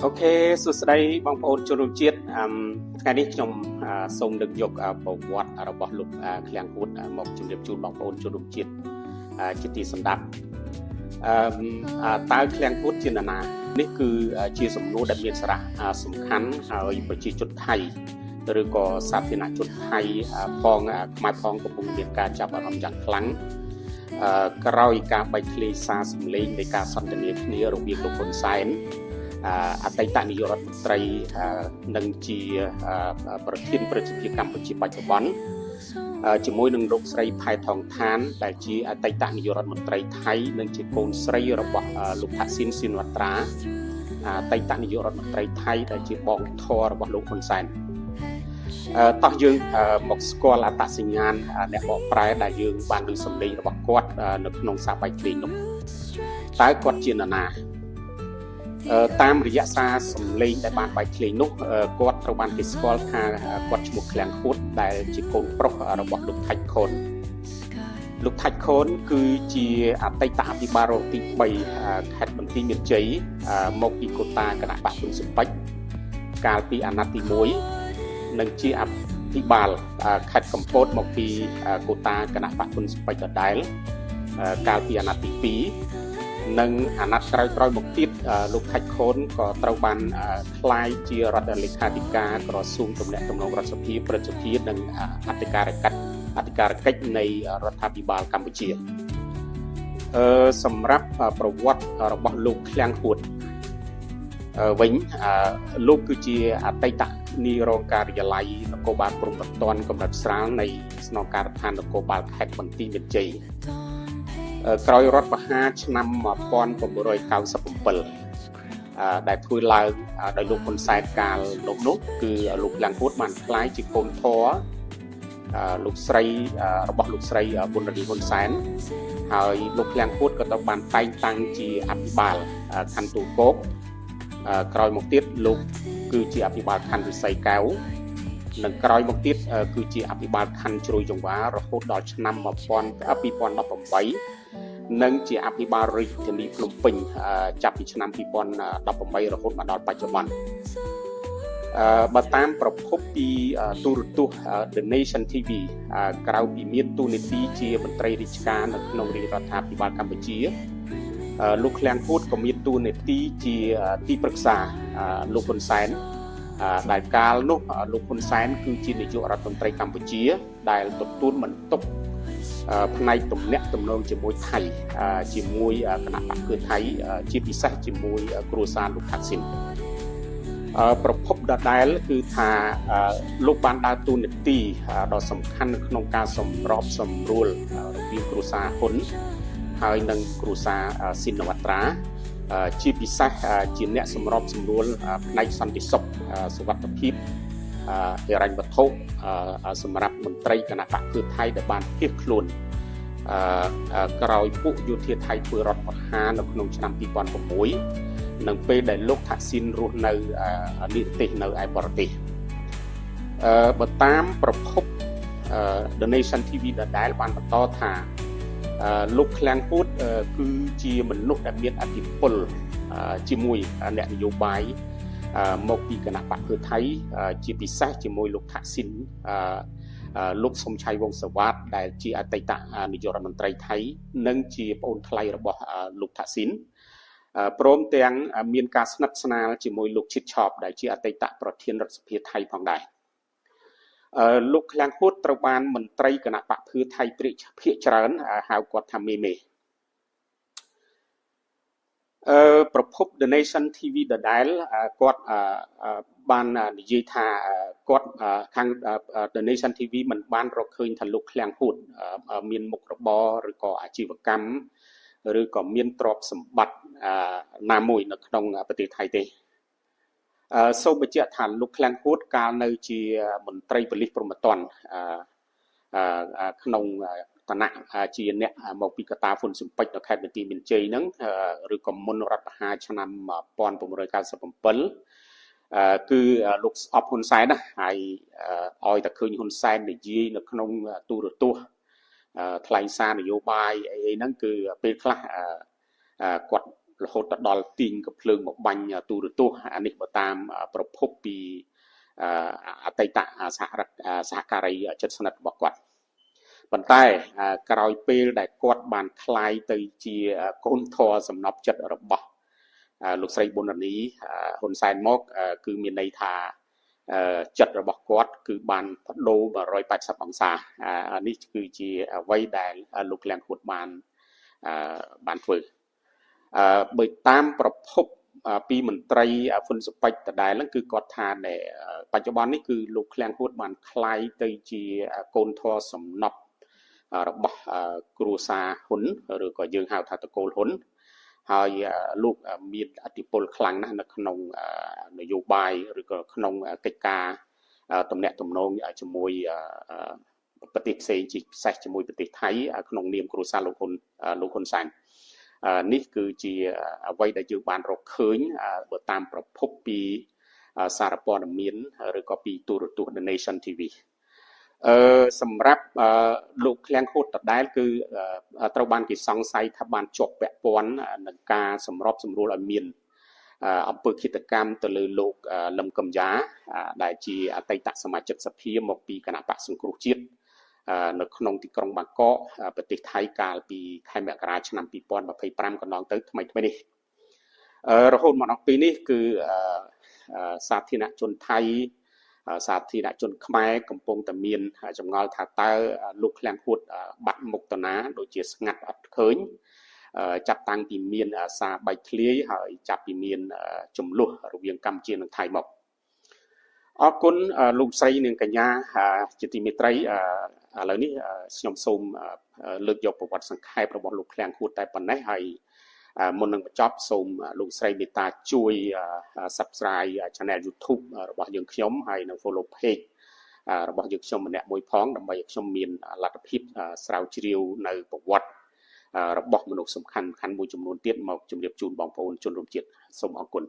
អូខេសួស្តីបងប្អូនជនរួមជាតិថ្ងៃនេះខ្ញុំសូមលើកយកប្រវត្តិរបស់លោកឃ្លាំងហួតមកជម្រាបជូនបងប្អូនជនរួមជាតិជាទីសម្ដាប់តើឃ្លាំងហួតជានរណានេះគឺជាសំណួរដែលមានសារៈសំខាន់ហើយប្រជាជនថៃឬក៏សាធារណជនថៃផងខ្មែរផងកំពុងមានការចាប់អារម្មណ៍យ៉ាងខ្លាំងក្រោយការបែកធ្លាយសារសម្លេងនៃការសន្ទនាគ្នារវាងលោកហ៊ុនសែនអតីតនាយករដ្ឋមន្ត្រីនិងជាប្រធានព្រឹទ្ធសភាកម្ពុជាបច្ចុប្បន្នជាមួយនឹងលោកស្រីផែនថងឋានដែលជាអតីតនាយករដ្ឋមន្ត្រីថៃនិងជាកូនស្រីរបស់លោកថាក់ស៊ីនស៊ីនវត្រាអតីតនាយករដ្ឋមន្ត្រីថៃដែលជាបងធររបស់លោកហ៊ុនសែនតោះយើងមកស្គាល់អត្តសញ្ញាណអ្នកបកប្រែដែលយើងបានឮសម្លេងរបស់គាត់នៅក្នុងសារបែកធ្លាយនោះតើគាត់ជានរណាតាមរយៈសារសម្លេងដែលបានបែកធ្លាយនោះគាត់ត្រូវបានគេស្គាល់ថាគាត់ឈ្មោះឃ្លាំងហួតដែលជាកូនប្រុសរបស់លោកថាច់ខុនលោកថាច់ខុនគឺជាអតីតអភិបាលរងទី3ខេត្តបន្ទាយមានជ័យមកពីកូតាគណៈបកហ៊ុនស៊ិនប៉ិចកាលពីអាណត្តិទី1និងជាអភិបាលខេត្តកំពតមកពីកូតាគណៈបកហ៊ុនស៊ិនប៉ិចដដែលកាលពីអាណត្តិទី2និងអាណត្តិក្រោយៗមកទៀតលោកថាច់ខុនក៏ត្រូវបានក្លាយជារដ្ឋលេខាធិការក្រសួងទំនាក់ទំនងរដ្ឋសភាព្រឹទ្ធសភានិងអធិការកិច្ចនៃរដ្ឋាភិបាលកម្ពុជាសម្រាប់ប្រវត្តិរបស់លោកឃ្លាំងហួតវិញលោកគឺជាអតីតនាយរងការិយាល័យនគរបាលព្រំប្រទានកម្រិតស្រាលនៃស្នងការដ្ឋាននគរបាលខេត្តបន្ទាយមានជ័យក្រោយរដ្ឋប្រហារឆ្នាំ1997ដែលធ្វើឡើងដោយលោកហ៊ុនសែនកាលនោះគឺលោកឃ្លាំងហួតបានក្លាយជាកូនធរលោកស្រីរបស់លោកស្រីប៊ុនរ៉ានីហ៊ុនសែនហើយលោកឃ្លាំងហួតក៏ត្រូវបានតែងតាំងជាអភិបាលខណ្ឌទួលគោកក្រោយមកទៀតលោកគឺជាអភិបាលខណ្ឌរិស័យកែវនិងក្រោយមកទៀតគឺជាអភិបាលខណ្ឌជ្រោយចង្វារហូតដល់ឆ្នាំ2018និងជាអភិបាលរាជធានីភ្នំពេញចាប់ពីឆ្នាំ2018រហូតមកដល់បច្ចុប្បន្នបើតាមប្រភពពីទូរទស្សន៍ The Nation TV ក្រៅពីមានតួនាទីជាមន្ត្រីរាជការនៅក្នុងរាជរដ្ឋាភិបាលកម្ពុជាលោកឃ្លាំងហួតក៏មានតួនាទីជាទីប្រឹក្សាលោកហ៊ុនសែនដែលកាលនោះលោកហ៊ុនសែនគឺជានាយករដ្ឋមន្ត្រីកម្ពុជាដែលទទួលបន្ទុកផ្នែកទំនាក់ទំនងជាមួយថៃជាមួយគណៈបកគឺថៃជាពិសេសជាមួយគ្រួសារលោកថាក់ស៊ីនប្រភពដដែលគឺថាលោកបានដើរតួនាទីដ៏សំខាន់នៅក្នុងការសម្របសម្រួលរវាងគ្រួសារហ៊ុនហើយនិងគ្រួសារស៊ីនវត្រាជាពិសេសជាអ្នកសម្របសម្រួលផ្នែកសន្តិសុខសុវត្ថិភាពហិរញ្ញវត្ថុសម្រាប់មន្ត្រីគណៈបកគឺថៃដែលបានភៀសខ្លួនក្រោយពួកយោធាថៃធ្វើរដ្ឋប្រហារនៅក្នុងឆ្នាំ2006និងពេលដែលលោកថាក់ស៊ីនរស់នៅនិរទេសនៅឯបរទេសបើតាមប្រភព The Nation TV ដដែលបានបន្តថាលោកឃ្លាំងហួតគឺជាមនុស្សដែលមានឥទ្ធិពលជាមួយអ្នកនយោបាយមកពីគណៈបកគឺថៃជាពិសេសជាមួយលោកថាក់ស៊ីនលោកសុំឆៃវង្សវ៉ាតដែលជាអតីតនាយករដ្ឋមន្ត្រីថៃនិងជាប្អូនថ្លៃរបស់លោកថាក់ស៊ីនព្រមទាំងមានការស្និទ្ធស្នាលជាមួយលោកឈិតឆបដែលជាអតីតប្រធានរដ្ឋសភាថៃផងដែរលោកឃ្លាំងហួតត្រូវបានមន្ត្រីគណៈបកភឿថៃភាគច្រើនហៅគាត់ថាមេប្រភព The Nation TV ដដែលគាត់បាននិយាយថាគាត់ខាង The Nation TV មិនបានរកឃើញថាលោកឃ្លាំងហួតមានមុខរបរឬក៏អាជីវកម្មឬក៏មានទ្រព្យសម្បត្តិណាមួយនៅក្នុងប្រទេសថៃទេសូមបញ្ជាក់ថាលោកឃ្លាំងហួតកាលនៅជាមន្ត្រីប៉ូលីសព្រំប្រទានក្នុងឋានៈជាអ្នកមកពីកតាហ៊ុនស៊ិនប៉ិចនៅខេត្តបន្ទាយមានជ័យហ្នឹងឬក៏មុនរដ្ឋប្រហារឆ្នាំ1997គឺលោកស្អប់ហ៊ុនសែនណាហើយឲ្យតែឃើញហ៊ុនសែននិយាយនៅក្នុងទូរទស្សន៍ថ្លែងសារនយោបាយអីហ្នឹងគឺពេលខ្លះគាត់ រហូតដល់ទីងកំភ្លើងមកបាញ់ទូរទស្សន៍អានេះបើតាមប្រភពពីអតីតសហការីជិតស្និទ្ធរបស់គាត់ប៉ុន្តែក្រោយពេលដែលគាត់បានคลายទៅជាកូនធរសំណប់ចិត្តរបស់លោកស្រីប៊ុនរ៉ានីហ៊ុនសែនមកគឺមានន័យថាចិត្តរបស់គាត់គឺបានបដូរ180អង្សានេះគឺជាអ្វីដែលលោកឃ្លាំងហួតបានធ្វើបើតាមប្រភពពីមន្ត្រីហ៊ុនសុពេចដដែលហ្នឹងគឺគាត់ថាដែលបច្ចុប្បន្ននេះគឺលោកឃ្លាំងហួតបានคลายទៅជាកូនធរសំណប់របស់គ្រួសារហ៊ុនឬក៏យើងហៅថាតកូលហ៊ុនហើយលោកមានអធិបុលខ្លាំងណាស់នៅក្នុងនយោបាយឬក៏ក្នុងកិច្ចការទំនាក់ទំនងជាមួយប្រទេសផ្សេងជាពិសេសជាមួយប្រទេសថៃក្នុងនាមគ្រួសារលោកហ៊ុនសែននេះគឺជាអ្វីដែលយើងបានរកឃើញបើតាមប្រភពពីសារព័ត៌មានឬក៏ពីទូរទស្សន៍ The Nation TV សម្រាប់លោកឃ្លាំងហួតដដែលគឺត្រូវបានគេសង្ស័យថាបានជាប់ពាក់ព័ន្ធនឹងការសម្របសម្រួលឲ្យមានអំពើឃាតកម្មទៅលើលោកលឹមកំយ៉ាដែលជាអតីតសមាជិកសភាមកពីគណៈបក្សសង្គ្រោះជាតិនៅក្នុងទីក្រុងបាងកកប្រទេសថៃកាលពីខែមករាឆ្នាំ2025កន្លងទៅថ្មីនេះរហូតមកដល់ពេលនេះគឺសាធារណជនថៃសាធារណជនខ្មែរកំពុងតែមានចម្ងល់ថាតើលោកឃ្លាំងហួតបាត់មុខតាណាដូចជាស្ងាត់អត់ឃើញចាប់តាំងពីមានសារបែកធ្លាយហើយចាប់ពីមានចំនួនរវាងកម្ពុជានិងថៃមកអរគុណលោកស្រីនិងកញ្ញាជាទីមេត្រីឥឡូវនេះខ្ញុំសូមលើកយកប្រវត្តិសង្ខេបរបស់លោកឃ្លាំងហួតតែប៉ុណ្ណេះហើយមុននឹងបញ្ចប់សូមលោកស្រីមេត្តាជួយ Subscribe Channel YouTube របស់យើងខ្ញុំហើយនិង Follow Page របស់យើងខ្ញុំម្នាក់មួយផងដើម្បីឲ្យខ្ញុំមានលទ្ធភាពស្រាវជ្រាវនៅប្រវត្តិរបស់មនុស្សសំខាន់មួយចំនួនទៀតមកជម្រាបជូនបងប្អូនជនរួមជាតិសូមអរគុណ